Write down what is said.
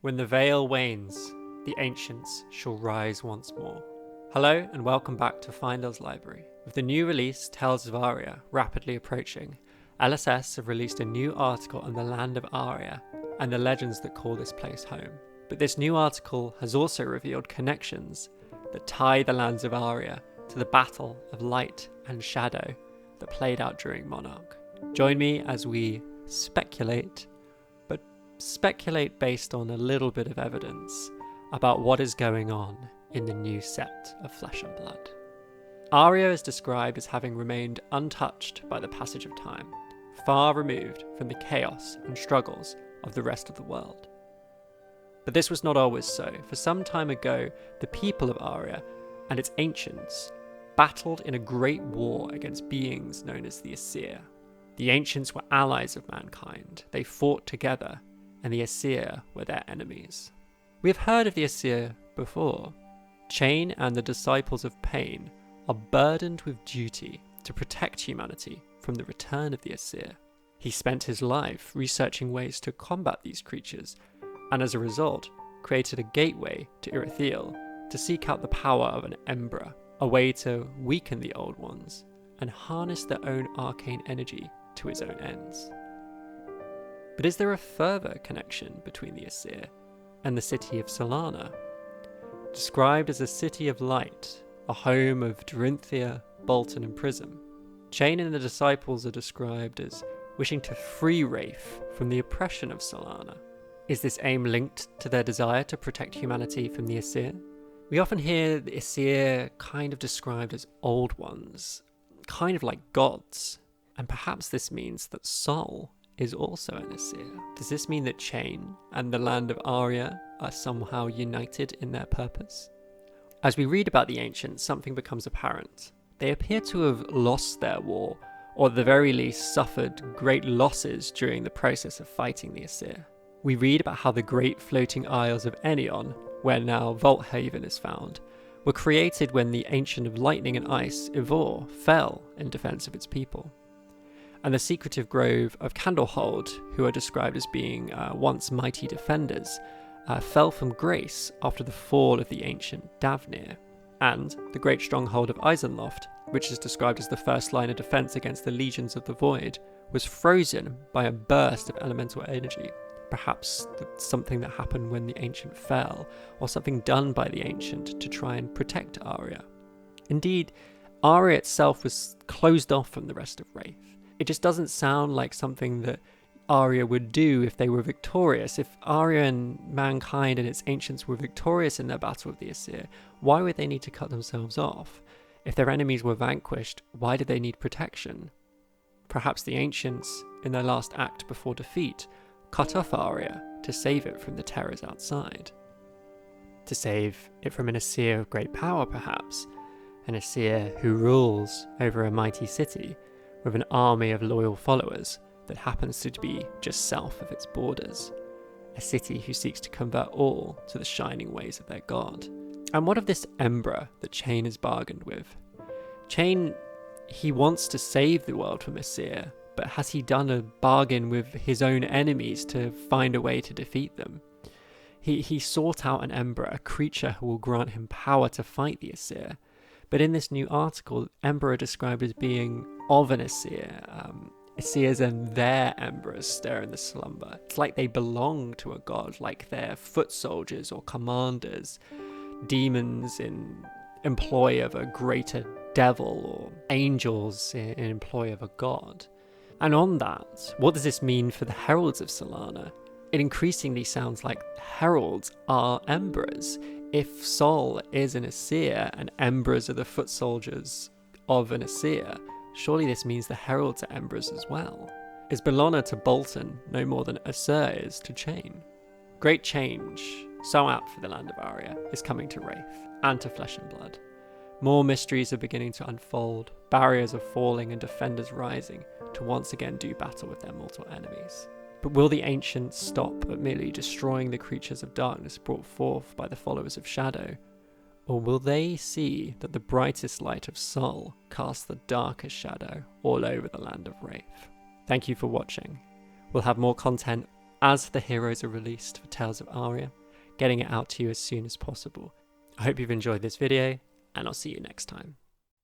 When the veil wanes, the ancients shall rise once more. Hello and welcome back to Fyendal's library. With the new release, Tales of Aria, rapidly approaching, LSS have released a new article on the land of Arya and the legends that call this place home. But this new article has also revealed connections that tie the lands of Arya to the battle of light and shadow that played out during Monarch. Join me as we speculate based on a little bit of evidence about what is going on in the new set of Flesh and Blood. Arya is described as having remained untouched by the passage of time, far removed from the chaos and struggles of the rest of the world. But this was not always so. For some time ago, the people of Arya and its ancients battled in a great war against beings known as the Aesir. The ancients were allies of mankind. They fought together, and the Aesir were their enemies. We have heard of the Aesir before. Chane and the disciples of pain are burdened with duty to protect humanity from the return of the Aesir. He spent his life researching ways to combat these creatures, and as a result, created a gateway to Irithiel to seek out the power of an Embra, a way to weaken the Old Ones and harness their own arcane energy to his own ends. But is there a further connection between the Aesir and the city of Solana? Described as a city of light, a home of Dorinthia, Bolton and Prism, Chane and the disciples are described as wishing to free Wraith from the oppression of Solana. Is this aim linked to their desire to protect humanity from the Aesir? We often hear the Aesir kind of described as old ones, kind of like gods, and perhaps this means that Sol is also an Aesir. Does this mean that Chane and the land of Arya are somehow united in their purpose? As we read about the ancients, something becomes apparent. They appear to have lost their war, or at the very least suffered great losses during the process of fighting the Aesir. We read about how the great floating isles of Enion, where now Vault Haven is found, were created when the Ancient of Lightning and Ice, Ivor, fell in defense of its people. And the secretive grove of Candlehold, who are described as being once mighty defenders, fell from grace after the fall of the ancient Davnir. And the great stronghold of Eisenloft, which is described as the first line of defense against the legions of the Void, was frozen by a burst of elemental energy. Perhaps something that happened when the ancient fell, or something done by the ancient to try and protect Arya. Indeed, Arya itself was closed off from the rest of Wraith. It just doesn't sound like something that Arya would do if they were victorious. If Arya and mankind and its ancients were victorious in their battle with the Aesir, why would they need to cut themselves off? If their enemies were vanquished, why did they need protection? Perhaps the ancients, in their last act before defeat, cut off Arya to save it from the terrors outside. To save it from an Aesir of great power, perhaps. An Aesir who rules over a mighty city with an army of loyal followers that happens to be just south of its borders. A city who seeks to convert all to the shining ways of their god. And what of this Embra that Chane has bargained with? Chane, he wants to save the world from Aesir, but has he done a bargain with his own enemies to find a way to defeat them? He sought out an Embra, a creature who will grant him power to fight the Aesir. But in this new article, Embra are described as being of an Aesir. Aesirs and their Embers stir in the slumber. It's like they belong to a god, like they're foot soldiers or commanders, demons in employ of a greater devil, or angels in employ of a god. And on that, what does this mean for the Heralds of Solana? It increasingly sounds like Heralds are Embers. If Sol is an Aesir and Embers are the foot soldiers of an Aesir, surely this means the Heralds are Embers as well. Is Bellona to Bolton no more than Asir is to Chane? Great change, so apt for the land of Arya, is coming to Wraith and to Flesh and Blood. More mysteries are beginning to unfold, barriers are falling and defenders rising to once again do battle with their mortal enemies. But will the ancients stop at merely destroying the creatures of darkness brought forth by the followers of Shadow? Or will they see that the brightest light of Sol casts the darkest shadow all over the land of Wraith? Thank you for watching. We'll have more content as the heroes are released for Tales of Aria, getting it out to you as soon as possible. I hope you've enjoyed this video, and I'll see you next time.